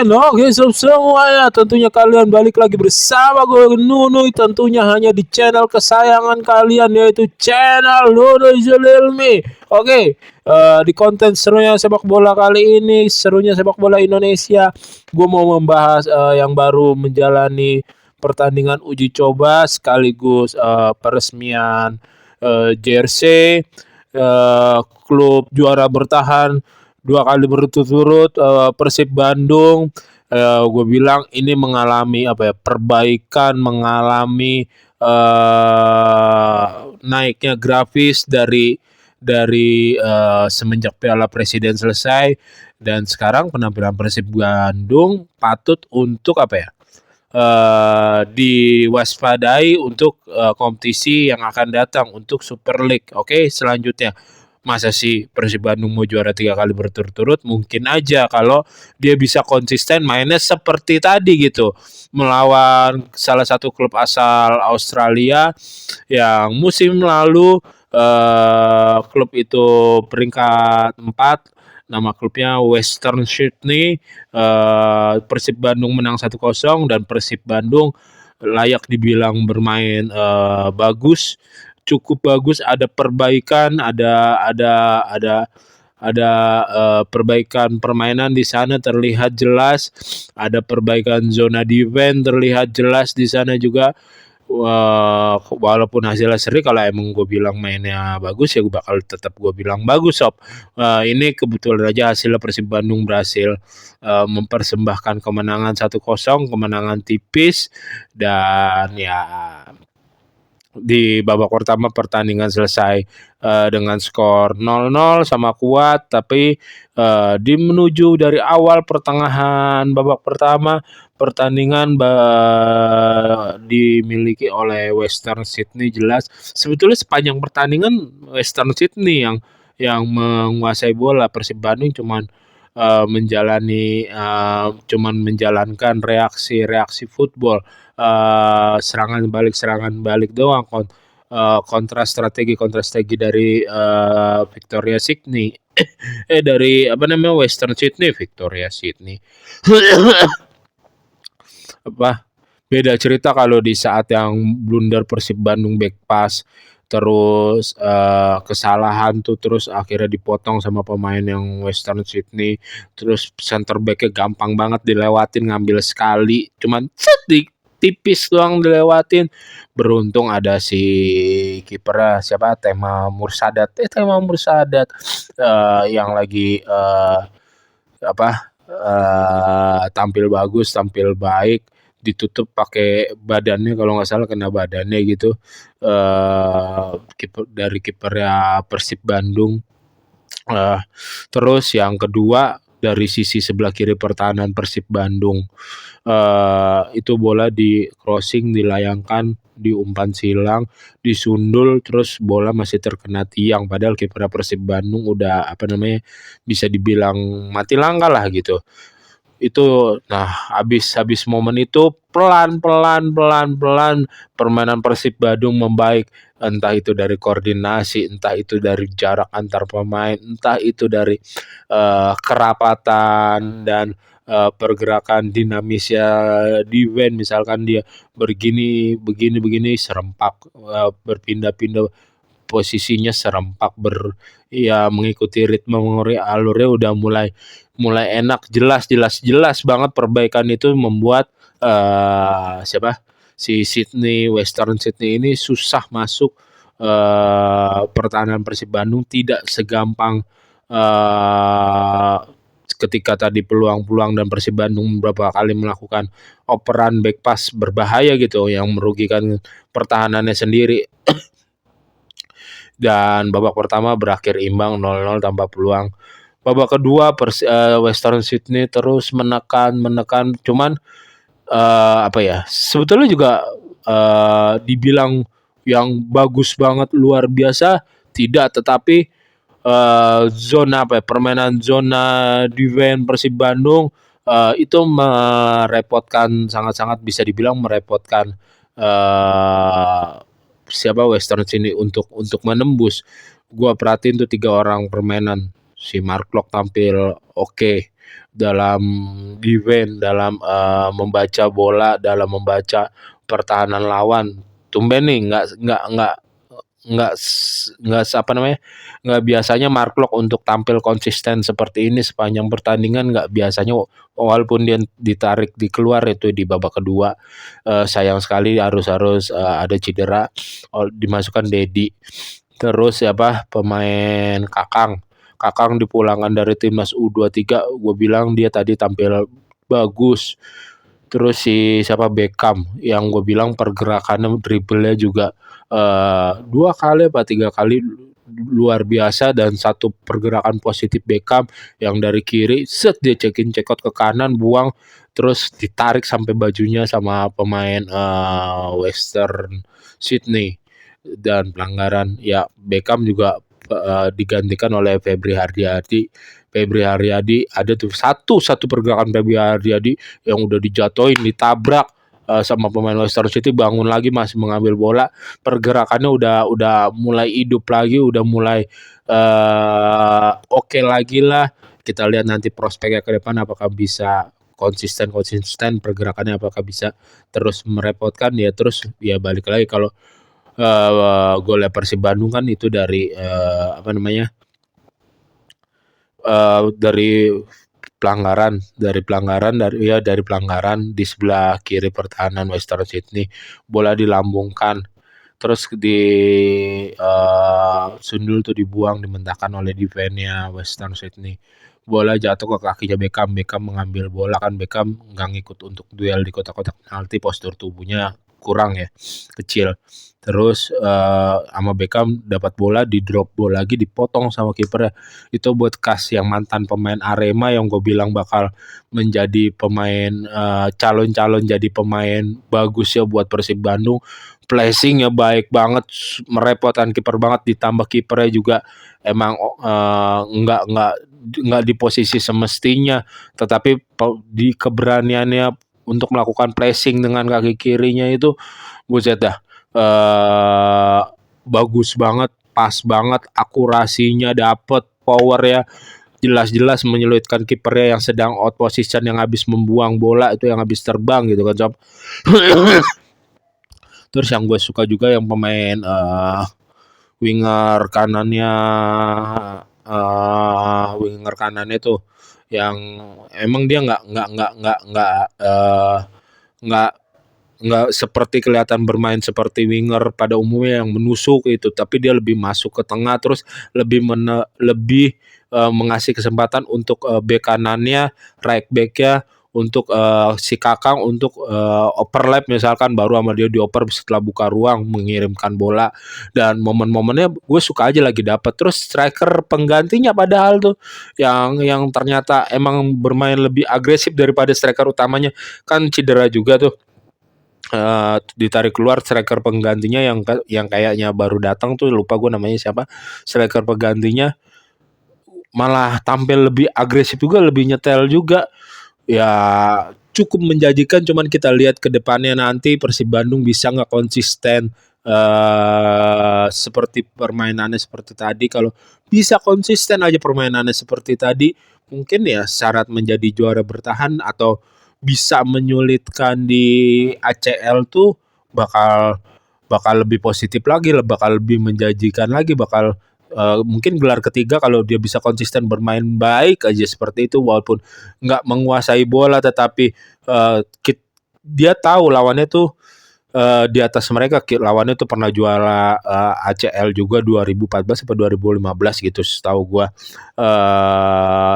men. Oke, semuanya tentunya kalian balik lagi bersama gue Nunuy, tentunya hanya di channel kesayangan kalian yaitu channel Nunuy Zulilmi. Oke, di konten serunya sepak bola kali ini, serunya sepak bola Indonesia, gue mau membahas yang baru menjalani pertandingan uji coba sekaligus peresmian jersey klub juara bertahan 2 kali berturut-turut Persib Bandung. Gue bilang ini mengalami perbaikan, mengalami naiknya grafis dari semenjak Piala Presiden selesai, dan sekarang penampilan Persib Bandung patut untuk diwaspadai untuk kompetisi yang akan datang untuk Super League. Oke, selanjutnya, masa sih Persib Bandung mau juara 3 kali berturut-turut? Mungkin aja kalau dia bisa konsisten mainnya seperti tadi gitu, melawan salah satu klub asal Australia yang musim lalu klub itu peringkat 4, nama klubnya Western Sydney. Persib Bandung menang 1-0 dan Persib Bandung layak dibilang bermain bagus, cukup bagus. Ada perbaikan, ada perbaikan permainan di sana terlihat jelas, ada perbaikan zona defense terlihat jelas di sana juga. Walaupun hasilnya seri, kalau emang gue bilang mainnya bagus ya gue bakal tetap gue bilang bagus sob. Ini kebetulan aja hasilnya Persib Bandung berhasil mempersembahkan kemenangan 1-0, kemenangan tipis, dan ya di babak pertama pertandingan selesai dengan skor 0-0 sama kuat, tapi di menuju dari awal pertengahan babak pertama pertandingan dimiliki oleh Western Sydney. Jelas sebetulnya sepanjang pertandingan Western Sydney yang menguasai bola. Persib Bandung cuman menjalankan reaksi football, serangan balik doang, kontra strategi dari Victoria Sydney dari Western Sydney, Victoria Sydney. Beda cerita kalau di saat yang blunder Persib Bandung back pass, terus kesalahan tuh, terus akhirnya dipotong sama pemain yang Western Sydney, terus center backnya gampang banget dilewatin, ngambil sekali cuman tipis doang dilewatin. Beruntung ada si kipernya siapa, Tema Mursadat yang lagi tampil bagus, tampil baik, ditutup pakai badannya, kalau nggak salah kena badannya gitu, dari kipernya Persib Bandung. Terus yang kedua, dari sisi sebelah kiri pertahanan Persib Bandung, itu bola di crossing, dilayangkan, diumpan silang, disundul, terus bola masih terkena tiang, padahal kiper Persib Bandung udah bisa dibilang mati langkah lah gitu. Itu habis momen itu pelan permainan Persib Bandung membaik, entah itu dari koordinasi, entah itu dari jarak antar pemain, entah itu dari kerapatan dan pergerakan dinamisnya defense. Misalkan dia begini serempak, berpindah-pindah posisinya serempak, mengikuti ritme, alurnya udah mulai enak, jelas banget perbaikan itu membuat si Western Sydney ini susah masuk pertahanan Persib Bandung. Tidak segampang ketika tadi peluang dan Persib Bandung beberapa kali melakukan operan back pass berbahaya gitu yang merugikan pertahanannya sendiri. Dan babak pertama berakhir imbang 0-0 tanpa peluang. Babak kedua Western Sydney terus menekan, cuman sebetulnya juga dibilang yang bagus banget, luar biasa tidak, tetapi permainan zona defense Persib Bandung itu merepotkan, sangat-sangat bisa dibilang merepotkan Western Sydney untuk menembus. Gua perhatiin tuh 3 orang permainan, si Mark Locke tampil oke, dalam defense, dalam membaca bola, dalam membaca pertahanan lawan. Tumben nih nggak apa namanya, nggak biasanya Mark Locke untuk tampil konsisten seperti ini sepanjang pertandingan, nggak biasanya, walaupun dia ditarik di keluar itu di babak kedua. Sayang sekali harus harus ada cedera, dimasukkan Dedi. Terus siapa pemain Kakang dipulangkan dari timnas U23, gue bilang dia tadi tampil bagus. Terus si siapa Beckham yang gue bilang pergerakannya dribblenya juga 2 kali apa 3 kali luar biasa, dan satu pergerakan positif Beckham yang dari kiri set dia cekin cekot ke kanan, buang terus ditarik sampai bajunya sama pemain Western Sydney, dan pelanggaran ya Beckham juga digantikan oleh Febri Haryadi. Ada tuh satu pergerakan Febri Haryadi yang udah dijatuhin, ditabrak sama pemain Leicester City, bangun lagi masih mengambil bola, pergerakannya udah mulai hidup lagi, udah mulai oke lagi lah. Kita lihat nanti prospeknya ke depan apakah bisa konsisten pergerakannya, apakah bisa terus merepotkan ya. Terus ya balik lagi kalau golnya Persib Bandung kan itu dari apa namanya, dari pelanggaran di sebelah kiri pertahanan Western Sydney, bola dilambungkan terus sundul tuh dibuang, dimentahkan oleh defense-nya Western Sydney. Bola jatuh ke kakinya Beckham mengambil bola, kan Beckham nggak ngikut untuk duel di kotak-kotak penalti, postur tubuhnya kurang ya, kecil. Terus sama Beckham dapat bola, di drop bola lagi, dipotong sama kipernya. Itu buat Kas yang mantan pemain Arema yang gue bilang bakal menjadi pemain calon-calon jadi pemain bagus ya buat Persib Bandung. Placingnya baik banget, merepotkan kiper banget, ditambah kipernya juga emang nggak di posisi semestinya, tetapi di keberaniannya untuk melakukan placing dengan kaki kirinya itu buset dah, bagus banget, pas banget, akurasinya dapet, power ya jelas-jelas menyulitkan kipernya yang sedang out position, yang habis membuang bola itu, yang habis terbang gitu kan Sob. Terus yang gue suka juga yang pemain winger kanannya tuh yang emang dia nggak nggak seperti kelihatan bermain seperti winger pada umumnya yang menusuk itu, tapi dia lebih masuk ke tengah, terus lebih mengasih kesempatan untuk bek kanannya, right back-nya untuk si Kakang untuk overlap misalkan, baru sama dia dioper setelah buka ruang mengirimkan bola, dan momen-momennya gue suka aja lagi dapat. Terus striker penggantinya padahal tuh yang ternyata emang bermain lebih agresif daripada striker utamanya, kan cedera juga tuh. Ditarik keluar striker penggantinya yang kayaknya baru datang tuh, lupa gue namanya siapa. Striker penggantinya malah tampil lebih agresif juga, lebih nyetel juga. Ya cukup menjanjikan, cuman kita lihat ke depannya nanti Persib Bandung bisa nggak konsisten seperti permainannya seperti tadi. Kalau bisa konsisten aja permainannya seperti tadi, mungkin ya syarat menjadi juara bertahan atau bisa menyulitkan di ACL tuh bakal bakal lebih positif lagi, bakal lebih menjanjikan lagi, bakal mungkin gelar ketiga kalau dia bisa konsisten bermain baik aja seperti itu, walaupun nggak menguasai bola, tetapi dia tahu lawannya tuh di atas mereka. Lawannya tuh pernah juara ACL juga 2014 atau 2015 gitu setahu gue.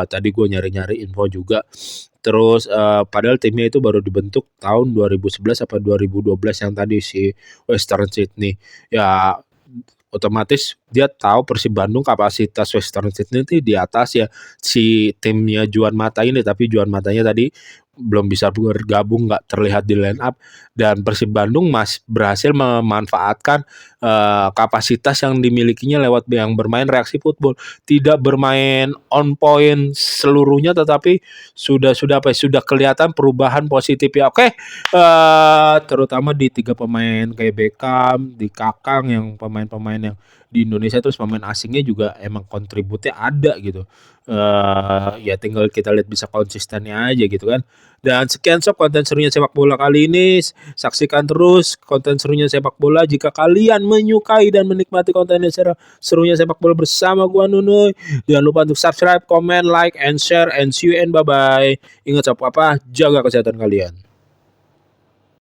Tadi gue nyari-nyari info juga. Terus padahal timnya itu baru dibentuk tahun 2011 atau 2012 yang tadi si Western Sydney. Ya otomatis dia tahu Persib Bandung kapasitas Western Sydney itu di atas ya si timnya Juan Mata ini, tapi Juan Matanya tadi belum bisa bergabung, nggak terlihat di line up, dan Persib Bandung berhasil memanfaatkan kapasitas yang dimilikinya lewat yang bermain reaksi football, tidak bermain on point seluruhnya, tetapi sudah kelihatan perubahan positif ya. Oke, terutama di 3 pemain kayak Beckham, di Kakang, yang pemain-pemain yang di Indonesia terus pemain asingnya juga emang kontributnya ada gitu. Ya tinggal kita lihat bisa konsistennya aja gitu kan. Dan sekian Sob konten serunya sepak bola kali ini. Saksikan terus konten serunya sepak bola jika kalian menyukai dan menikmati konten serunya sepak bola bersama gua Nunuy. Jangan lupa untuk subscribe, comment, like, and share, and see you and bye-bye. Ingat Sob, jaga kesehatan kalian.